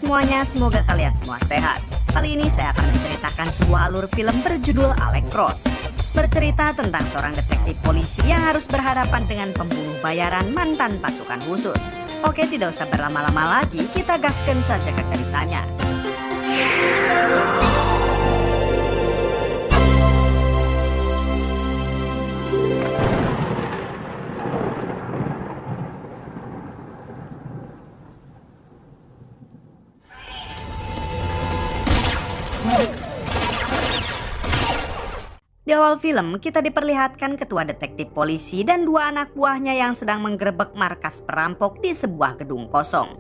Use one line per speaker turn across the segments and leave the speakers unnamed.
semuanya, semoga kalian semua sehat. Kali ini saya akan menceritakan sebuah alur film berjudul Alex Cross. Bercerita tentang seorang detektif polisi yang harus berhadapan dengan pembunuh bayaran mantan pasukan khusus. Oke, tidak usah berlama-lama lagi, kita gaskan saja ke ceritanya. Di awal film, kita diperlihatkan ketua detektif polisi dan dua anak buahnya yang sedang menggerebek markas perampok di sebuah gedung kosong.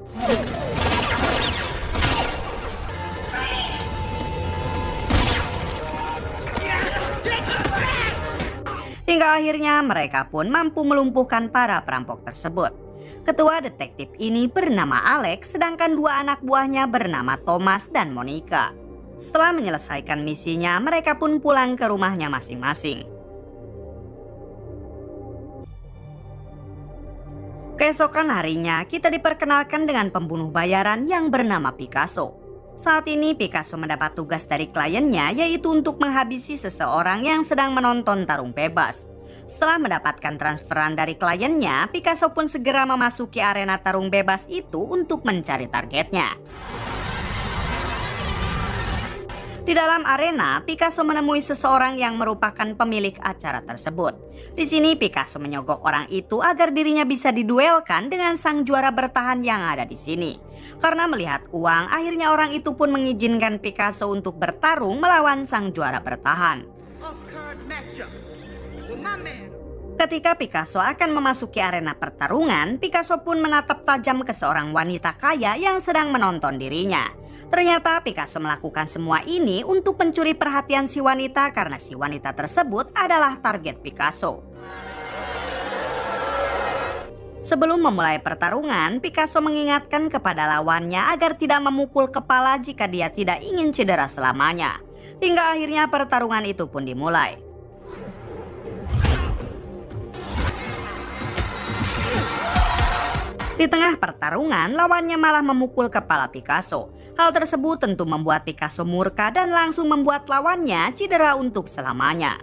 Hingga akhirnya mereka pun mampu melumpuhkan para perampok tersebut. Ketua detektif ini bernama Alex, sedangkan dua anak buahnya bernama Thomas dan Monica. Setelah menyelesaikan misinya, mereka pun pulang ke rumahnya masing-masing. Keesokan harinya, kita diperkenalkan dengan pembunuh bayaran yang bernama Picasso. Saat ini Picasso mendapat tugas dari kliennya, yaitu untuk menghabisi seseorang yang sedang menonton tarung bebas. Setelah mendapatkan transferan dari kliennya, Picasso pun segera memasuki arena tarung bebas itu untuk mencari targetnya. Di dalam arena, Picasso menemui seseorang yang merupakan pemilik acara tersebut. Di sini Picasso menyogok orang itu agar dirinya bisa diduelkan dengan sang juara bertahan yang ada di sini. Karena melihat uang, akhirnya orang itu pun mengizinkan Picasso untuk bertarung melawan sang juara bertahan. Ketika Picasso akan memasuki arena pertarungan, Picasso pun menatap tajam ke seorang wanita kaya yang sedang menonton dirinya. Ternyata Picasso melakukan semua ini untuk mencuri perhatian si wanita karena si wanita tersebut adalah target Picasso. Sebelum memulai pertarungan, Picasso mengingatkan kepada lawannya agar tidak memukul kepala jika dia tidak ingin cedera selamanya. Hingga akhirnya pertarungan itu pun dimulai. Di tengah pertarungan, lawannya malah memukul kepala Picasso. Hal tersebut tentu membuat Picasso murka dan langsung membuat lawannya cedera untuk selamanya.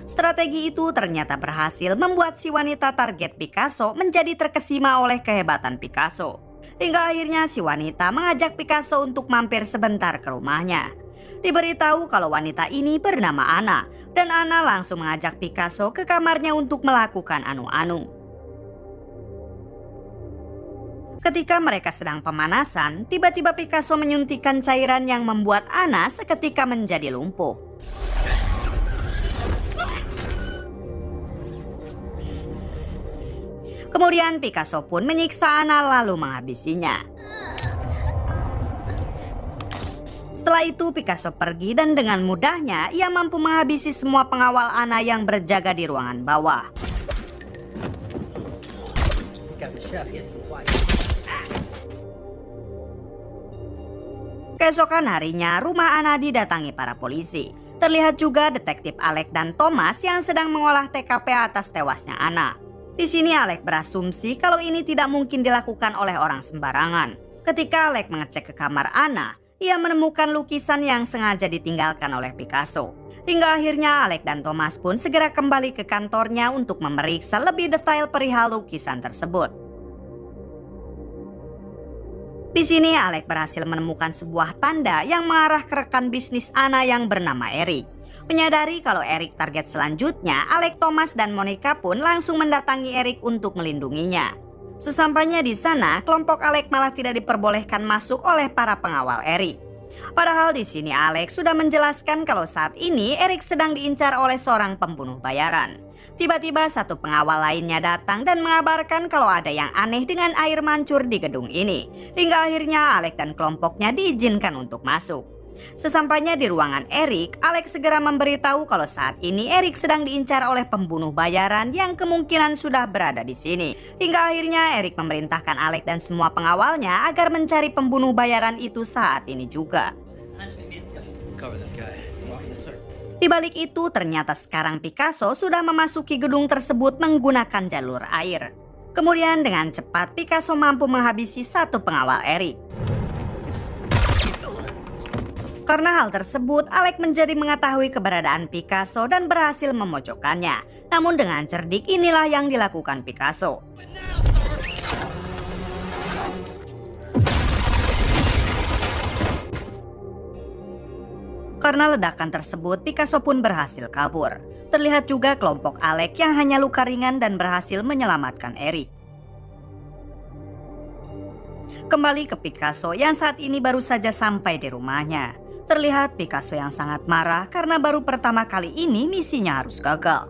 Strategi itu ternyata berhasil membuat si wanita target Picasso menjadi terkesima oleh kehebatan Picasso. Hingga akhirnya si wanita mengajak Picasso untuk mampir sebentar ke rumahnya. Diberitahu kalau wanita ini bernama Anna, dan Anna langsung mengajak Picasso ke kamarnya untuk melakukan anu-anu. Ketika mereka sedang pemanasan, tiba-tiba Picasso menyuntikkan cairan yang membuat Anna seketika menjadi lumpuh. Kemudian Picasso pun menyiksa Anna lalu menghabisinya. Setelah itu Picasso pergi dan dengan mudahnya ia mampu menghabisi semua pengawal Anna yang berjaga di ruangan bawah. Keesokan harinya rumah Anna didatangi para polisi. Terlihat juga detektif Alex dan Thomas yang sedang mengolah TKP atas tewasnya Anna. Di sini Alex berasumsi kalau ini tidak mungkin dilakukan oleh orang sembarangan. Ketika Alex mengecek ke kamar Anna, ia menemukan lukisan yang sengaja ditinggalkan oleh Picasso. Hingga akhirnya Alex dan Thomas pun segera kembali ke kantornya untuk memeriksa lebih detail perihal lukisan tersebut. Di sini Alex berhasil menemukan sebuah tanda yang mengarah ke rekan bisnis Anna yang bernama Eric. Menyadari kalau Eric target selanjutnya, Alex, Thomas, dan Monica pun langsung mendatangi Eric untuk melindunginya. Sesampainya di sana, kelompok Alex malah tidak diperbolehkan masuk oleh para pengawal Eric. Padahal di sini Alex sudah menjelaskan kalau saat ini Eric sedang diincar oleh seorang pembunuh bayaran. Tiba-tiba satu pengawal lainnya datang dan mengabarkan kalau ada yang aneh dengan air mancur di gedung ini. Hingga akhirnya Alex dan kelompoknya diizinkan untuk masuk. Sesampainya di ruangan Eric, Alex segera memberitahu kalau saat ini Eric sedang diincar oleh pembunuh bayaran yang kemungkinan sudah berada di sini. Hingga akhirnya Eric memerintahkan Alex dan semua pengawalnya agar mencari pembunuh bayaran itu saat ini juga. Di balik itu, ternyata sekarang Picasso sudah memasuki gedung tersebut menggunakan jalur air. Kemudian dengan cepat Picasso mampu menghabisi satu pengawal Eric. Karena hal tersebut, Alec menjadi mengetahui keberadaan Picasso dan berhasil memojokkannya. Namun dengan cerdik inilah yang dilakukan Picasso. Karena ledakan tersebut, Picasso pun berhasil kabur. Terlihat juga kelompok Alec yang hanya luka ringan dan berhasil menyelamatkan Eric. Kembali ke Picasso yang saat ini baru saja sampai di rumahnya. Terlihat Picasso yang sangat marah karena baru pertama kali ini misinya harus gagal.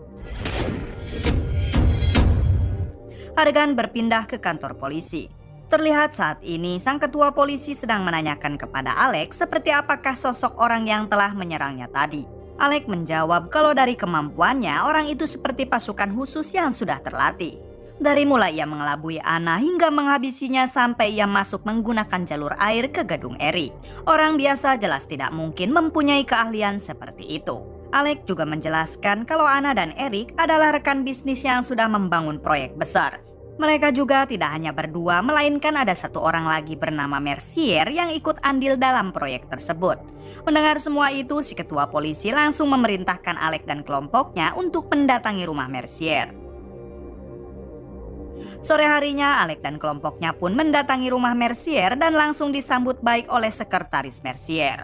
Adegan berpindah ke kantor polisi. Terlihat saat ini sang ketua polisi sedang menanyakan kepada Alec seperti apakah sosok orang yang telah menyerangnya tadi. Alec menjawab kalau dari kemampuannya orang itu seperti pasukan khusus yang sudah terlatih. Dari mulai ia mengelabui Anna hingga menghabisinya sampai ia masuk menggunakan jalur air ke gedung Eric. Orang biasa jelas tidak mungkin mempunyai keahlian seperti itu. Alec juga menjelaskan kalau Anna dan Eric adalah rekan bisnis yang sudah membangun proyek besar. Mereka juga tidak hanya berdua, melainkan ada satu orang lagi bernama Mercier yang ikut andil dalam proyek tersebut. Mendengar semua itu, si ketua polisi langsung memerintahkan Alec dan kelompoknya untuk mendatangi rumah Mercier. Sore harinya, Alec dan kelompoknya pun mendatangi rumah Mercier dan langsung disambut baik oleh sekretaris Mercier.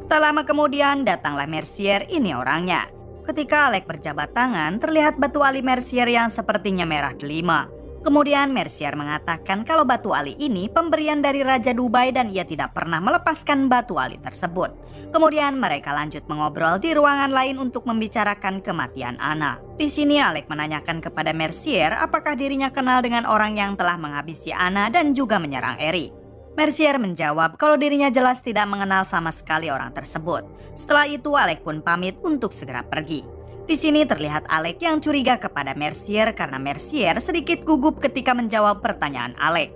Tak lama kemudian datanglah Mercier, ini orangnya. Ketika Alec berjabat tangan, terlihat batu ali Mercier yang sepertinya merah delima. Kemudian Mercier mengatakan kalau batu ali ini pemberian dari Raja Dubai dan ia tidak pernah melepaskan batu ali tersebut. Kemudian mereka lanjut mengobrol di ruangan lain untuk membicarakan kematian Anna. Di sini Alec menanyakan kepada Mercier apakah dirinya kenal dengan orang yang telah menghabisi Anna dan juga menyerang Eric. Mercier menjawab kalau dirinya jelas tidak mengenal sama sekali orang tersebut. Setelah itu Alec pun pamit untuk segera pergi. Di sini terlihat Alec yang curiga kepada Mercier karena Mercier sedikit gugup ketika menjawab pertanyaan Alec.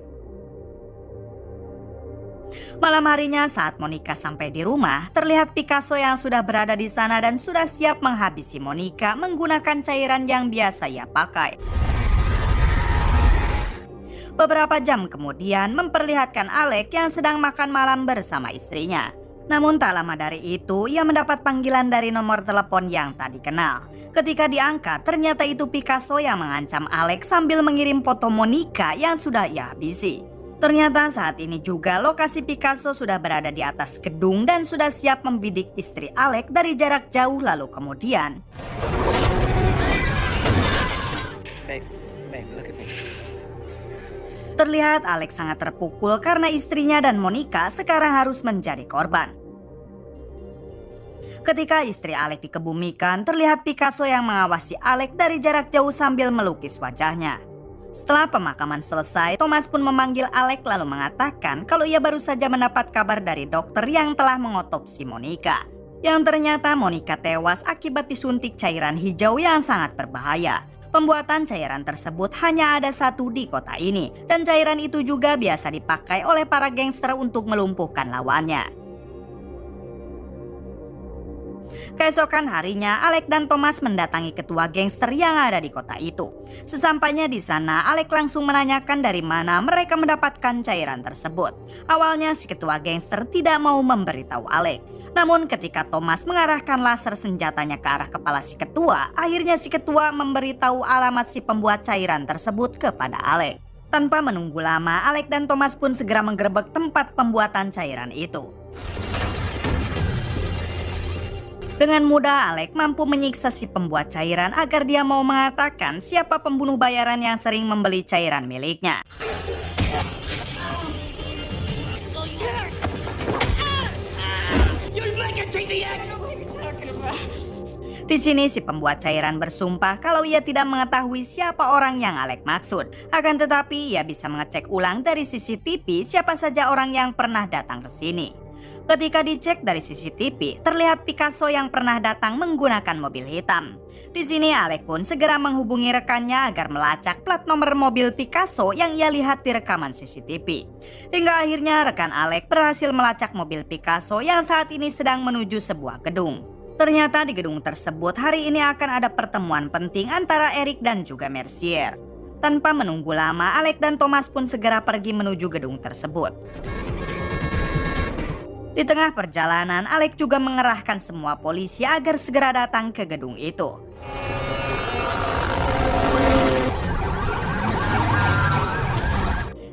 Malam harinya saat Monica sampai di rumah, terlihat Picasso yang sudah berada di sana dan sudah siap menghabisi Monica menggunakan cairan yang biasa ia pakai. Beberapa jam kemudian memperlihatkan Alec yang sedang makan malam bersama istrinya. Namun tak lama dari itu, ia mendapat panggilan dari nomor telepon yang tak dikenal. Ketika diangkat, ternyata itu Picasso yang mengancam Alec sambil mengirim foto Monica yang sudah ia habisi. Ternyata saat ini juga lokasi Picasso sudah berada di atas gedung dan sudah siap membidik istri Alec dari jarak jauh lalu kemudian.
Babe, look at me.
Terlihat Alec sangat terpukul karena istrinya dan Monica sekarang harus menjadi korban. Ketika istri Alec dikebumikan, terlihat Picasso yang mengawasi Alec dari jarak jauh sambil melukis wajahnya. Setelah pemakaman selesai, Thomas pun memanggil Alec lalu mengatakan kalau ia baru saja mendapat kabar dari dokter yang telah mengotopsi Monica. Yang ternyata Monica tewas akibat disuntik cairan hijau yang sangat berbahaya. Pembuatan cairan tersebut hanya ada satu di kota ini, dan cairan itu juga biasa dipakai oleh para gangster untuk melumpuhkan lawannya. Keesokan harinya, Alec dan Thomas mendatangi ketua gangster yang ada di kota itu. Sesampainya di sana, Alec langsung menanyakan dari mana mereka mendapatkan cairan tersebut. Awalnya si ketua gangster tidak mau memberitahu Alec. Namun ketika Thomas mengarahkan laser senjatanya ke arah kepala si ketua, akhirnya si ketua memberitahu alamat si pembuat cairan tersebut kepada Alec. Tanpa menunggu lama, Alec dan Thomas pun segera menggerebek tempat pembuatan cairan itu. Dengan mudah, Alec mampu menyiksa si pembuat cairan agar dia mau mengatakan siapa pembunuh bayaran yang sering membeli cairan miliknya. Di sini si pembuat cairan bersumpah kalau ia tidak mengetahui siapa orang yang Alec maksud. Akan tetapi ia bisa mengecek ulang dari CCTV siapa saja orang yang pernah datang ke sini. Ketika dicek dari CCTV, terlihat Picasso yang pernah datang menggunakan mobil hitam. Di sini Alec pun segera menghubungi rekannya agar melacak plat nomor mobil Picasso yang ia lihat di rekaman CCTV. Hingga akhirnya rekan Alec berhasil melacak mobil Picasso yang saat ini sedang menuju sebuah gedung. Ternyata di gedung tersebut hari ini akan ada pertemuan penting antara Eric dan juga Mercier. Tanpa menunggu lama, Alec dan Thomas pun segera pergi menuju gedung tersebut. Di tengah perjalanan, Alec juga mengerahkan semua polisi agar segera datang ke gedung itu.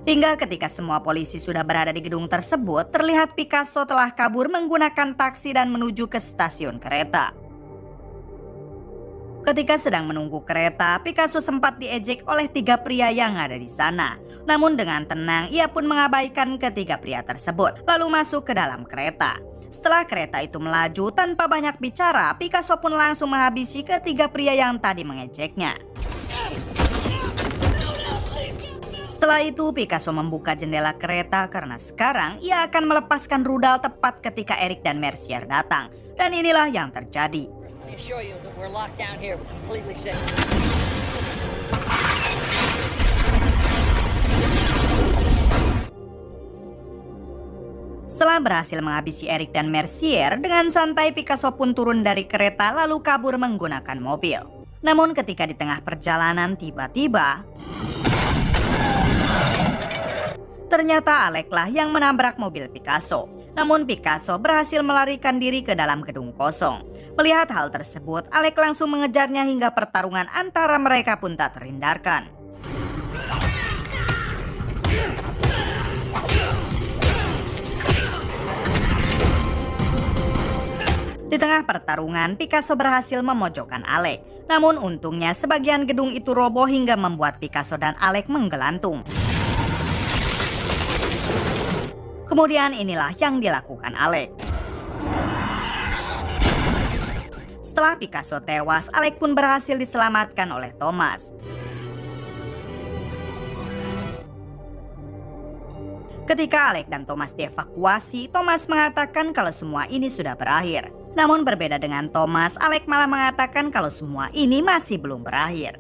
Hingga ketika semua polisi sudah berada di gedung tersebut, terlihat Picasso telah kabur menggunakan taksi dan menuju ke stasiun kereta. Ketika sedang menunggu kereta, Picasso sempat diejek oleh 3 pria yang ada di sana. Namun dengan tenang, ia pun mengabaikan ketiga pria tersebut, lalu masuk ke dalam kereta. Setelah kereta itu melaju tanpa banyak bicara, Picasso pun langsung menghabisi ketiga pria yang tadi mengejeknya. Setelah itu, Picasso membuka jendela kereta karena sekarang ia akan melepaskan rudal tepat ketika Eric dan Mercier datang. Dan inilah yang terjadi.
I assure you that we're locked down here. We're completely safe.
Setelah berhasil menghabisi Eric dan Mercier, dengan santai Picasso pun turun dari kereta lalu kabur menggunakan mobil. Namun ketika di tengah perjalanan tiba-tiba, ternyata Alec lah yang menabrak mobil Picasso. Namun Picasso berhasil melarikan diri ke dalam gedung kosong. Melihat hal tersebut, Alec langsung mengejarnya hingga pertarungan antara mereka pun tak terhindarkan. Di tengah pertarungan, Picasso berhasil memojokkan Alec. Namun untungnya sebagian gedung itu roboh hingga membuat Picasso dan Alec menggelantung. Kemudian inilah yang dilakukan Alec. Setelah Picasso tewas, Alec pun berhasil diselamatkan oleh Thomas. Ketika Alec dan Thomas dievakuasi, Thomas mengatakan kalau semua ini sudah berakhir. Namun berbeda dengan Thomas, Alec malah mengatakan kalau semua ini masih belum berakhir.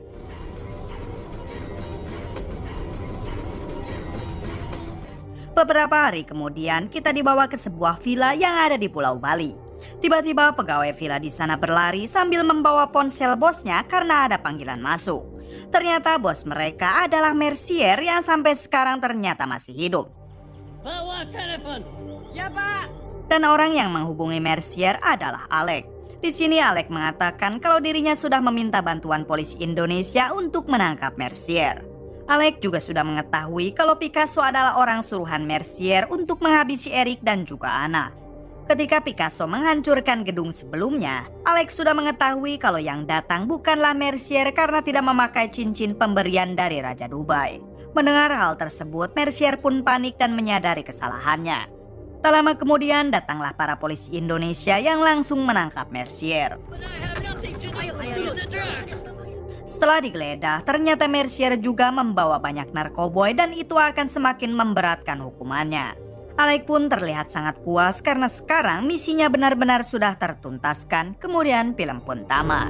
Beberapa hari kemudian, kita dibawa ke sebuah villa yang ada di Pulau Bali. Tiba-tiba pegawai villa di sana berlari sambil membawa ponsel bosnya karena ada panggilan masuk. Ternyata bos mereka adalah Mercier yang sampai sekarang ternyata masih hidup.
Bawa telepon.
Ya, Pak.
Dan orang yang menghubungi Mercier adalah Alec. Di sini Alec mengatakan kalau dirinya sudah meminta bantuan polisi Indonesia untuk menangkap Mercier. Alec juga sudah mengetahui kalau Picasso adalah orang suruhan Mercier untuk menghabisi Eric dan juga Anna. Ketika Picasso menghancurkan gedung sebelumnya, Alec sudah mengetahui kalau yang datang bukanlah Mercier karena tidak memakai cincin pemberian dari Raja Dubai. Mendengar hal tersebut, Mercier pun panik dan menyadari kesalahannya. Tak lama kemudian datanglah para polisi Indonesia yang langsung menangkap Mercier. Setelah digeledah, ternyata Mercier juga membawa banyak narkoboy dan itu akan semakin memberatkan hukumannya. Alec pun terlihat sangat puas karena sekarang misinya benar-benar sudah tertuntaskan. Kemudian film pun tamat.